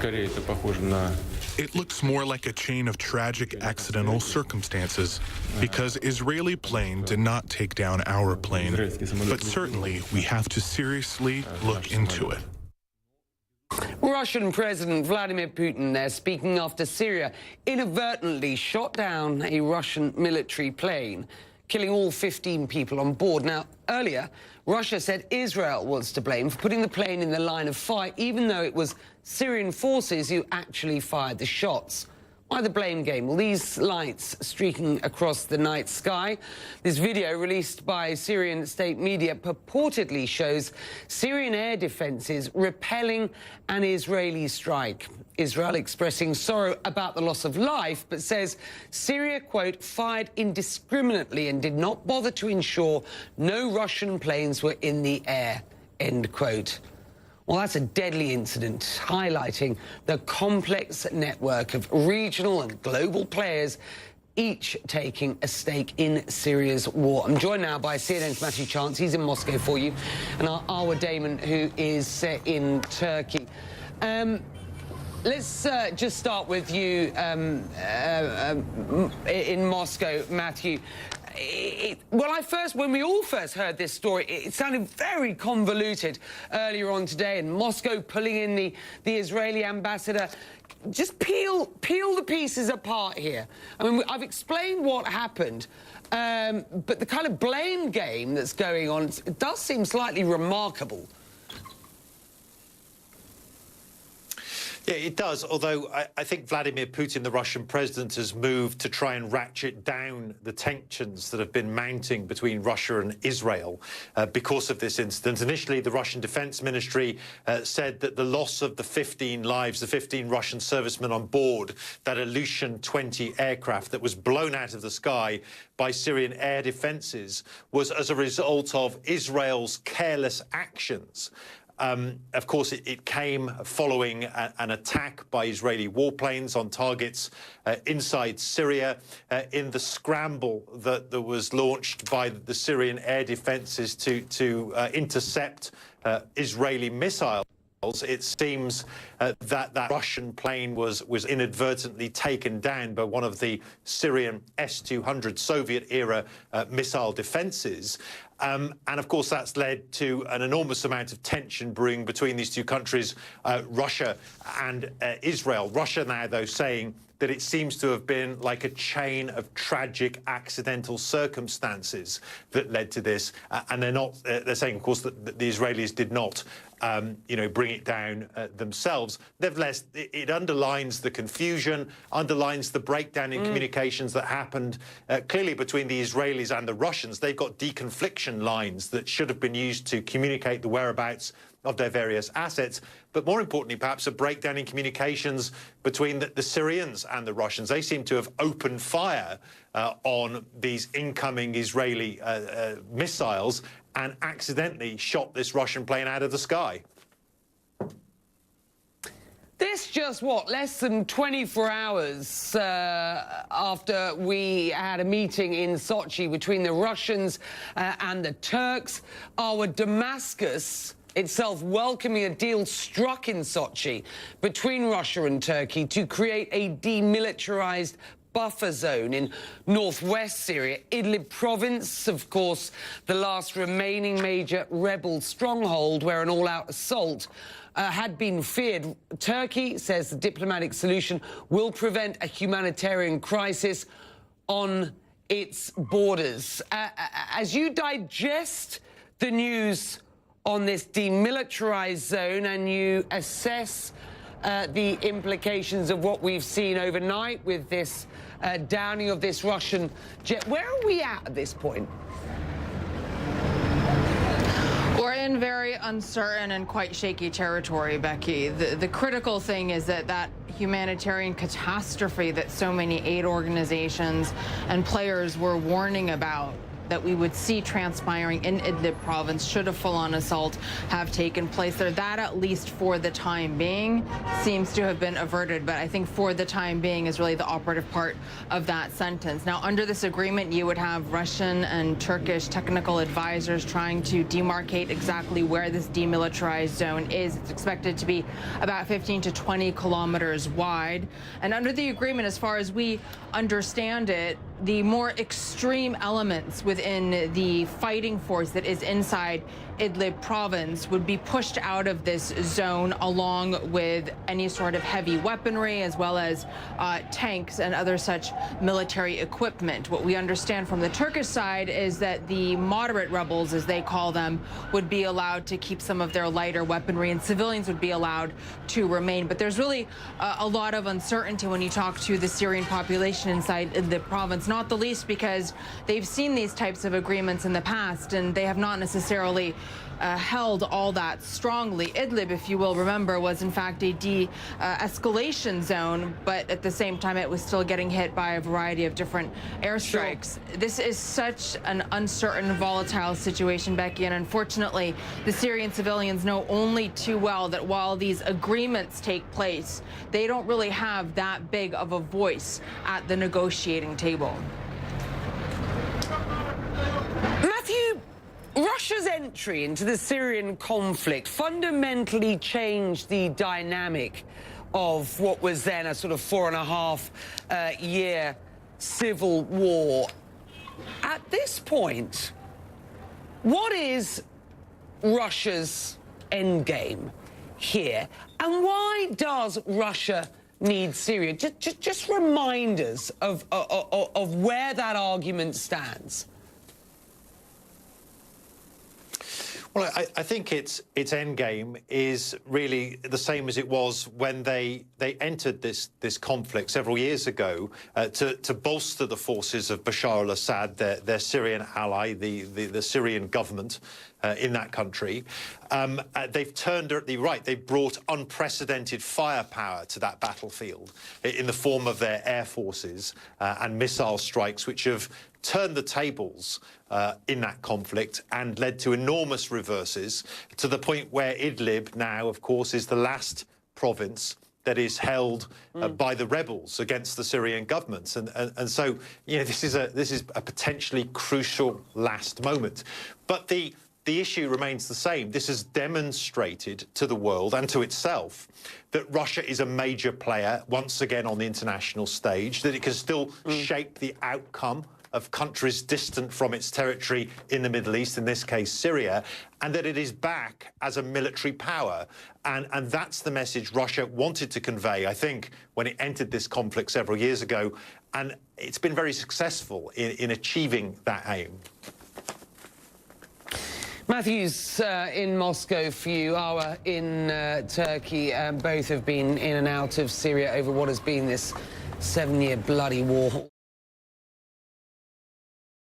It looks more like a chain of tragic accidental circumstances because Israeli plane did not take down our plane, but certainly we have to seriously look into it. Russian President Vladimir Putin there speaking after Syria inadvertently shot down a Russian military plane, killing all 15 people on board. Now, earlier, Russia said Israel was to blame for putting the plane in the line of fire, even though it was Syrian forces who actually fired the shots. Why the blame game? Well, these lights streaking across the night sky. This video released by Syrian state media purportedly shows Syrian air defenses repelling an Israeli strike. Israel expressing sorrow about the loss of life, but says Syria, quote, fired indiscriminately and did not bother to ensure no Russian planes were in the air, end quote. Well, that's a deadly incident, highlighting the complex network of regional and global players, each taking a stake in Syria's war. I'm joined now by CNN's Matthew Chance. He's in Moscow for you, and Arwa Damon, who is in Turkey. Let's just start with you in Moscow, Matthew. When we all first heard this story, it sounded very convoluted earlier on today, and Moscow pulling in the Israeli ambassador. Just peel the pieces apart here. I mean, I've explained what happened, but the kind of blame game that's going on, it does seem slightly remarkable. Yeah, it does, although I think Vladimir Putin, the Russian president, has moved to try and ratchet down the tensions that have been mounting between Russia and Israel because of this incident. Initially, the Russian Defense Ministry said that the loss of the 15 lives, the 15 Russian servicemen on board that Ilyushin 20 aircraft that was blown out of the sky by Syrian air defenses was as a result of Israel's careless actions. Of course, it came following an attack by Israeli warplanes on targets inside Syria in the scramble that was launched by the Syrian air defenses to intercept Israeli missiles. It seems that Russian plane was inadvertently taken down by one of the Syrian S-200 Soviet-era missile defenses. And, of course, that's led to an enormous amount of tension brewing between these two countries, Russia and Israel. Russia now, though, saying that it seems to have been like a chain of tragic accidental circumstances that led to this. And they're saying, of course, that the Israelis did not bring it down themselves. Nevertheless, it underlines the confusion, underlines the breakdown in communications that happened clearly between the Israelis and the Russians. They've got deconfliction lines that should have been used to communicate the whereabouts of their various assets. But more importantly, perhaps a breakdown in communications between the Syrians and the Russians. They seem to have opened fire on these incoming Israeli missiles and accidentally shot this Russian plane out of the sky. This just, less than 24 hours after we had a meeting in Sochi between the Russians and the Turks. Our Damascus itself welcoming a deal struck in Sochi between Russia and Turkey to create a demilitarized buffer zone in northwest Syria. Idlib province, of course, the last remaining major rebel stronghold where an all-out assault had been feared. Turkey says the diplomatic solution will prevent a humanitarian crisis on its borders. As you digest the news on this demilitarized zone and you assess the implications of what we've seen overnight with this downing of this Russian jet, where are we at this point? We're in very uncertain and quite shaky territory, Becky. The critical thing is that humanitarian catastrophe that so many aid organizations and players were warning about that we would see transpiring in Idlib province should a full-on assault have taken place there. That, at least for the time being, seems to have been averted, but I think for the time being is really the operative part of that sentence. Now, under this agreement, you would have Russian and Turkish technical advisors trying to demarcate exactly where this demilitarized zone is. It's expected to be about 15 to 20 kilometers wide. And under the agreement, as far as we understand it, the more extreme elements within the fighting force that is inside Idlib province would be pushed out of this zone, along with any sort of heavy weaponry, as well as tanks and other such military equipment. What we understand from the Turkish side is that the moderate rebels, as they call them, would be allowed to keep some of their lighter weaponry, and civilians would be allowed to remain. But there's really a lot of uncertainty when you talk to the Syrian population inside Idlib province, not the least because they've seen these types of agreements in the past, and they have not necessarily held all that strongly. Idlib, if you will remember, was in fact a de-escalation zone, but at the same time it was still getting hit by a variety of different airstrikes. Sure. This is such an uncertain, volatile situation, Becky, and unfortunately the Syrian civilians know only too well that while these agreements take place, they don't really have that big of a voice at the negotiating table. Matthew, Russia's entry into the Syrian conflict fundamentally changed the dynamic of what was then a sort of 4.5-year civil war. At this point, what is Russia's endgame here? And why does Russia need Syria? Just remind us of where that argument stands. Well, I think its endgame is really the same as it was when they entered this conflict several years ago to bolster the forces of Bashar al-Assad, their Syrian ally, the Syrian government in that country. They've turned at the right. They've brought unprecedented firepower to that battlefield in the form of their air forces and missile strikes, which have turned the tables in that conflict and led to enormous reverses, to the point where Idlib now, of course, is the last province that is held by the rebels against the Syrian government. And so, you know, this is a potentially crucial last moment. But the issue remains the same. This has demonstrated to the world and to itself that Russia is a major player once again on the international stage, that it can still shape the outcome of countries distant from its territory in the Middle East, in this case Syria, and that it is back as a military power. And that's the message Russia wanted to convey, I think, when it entered this conflict several years ago. And it's been very successful in achieving that aim. Matthew's in Moscow for you, Awa in Turkey. Both have been in and out of Syria over what has been this 7-year bloody war.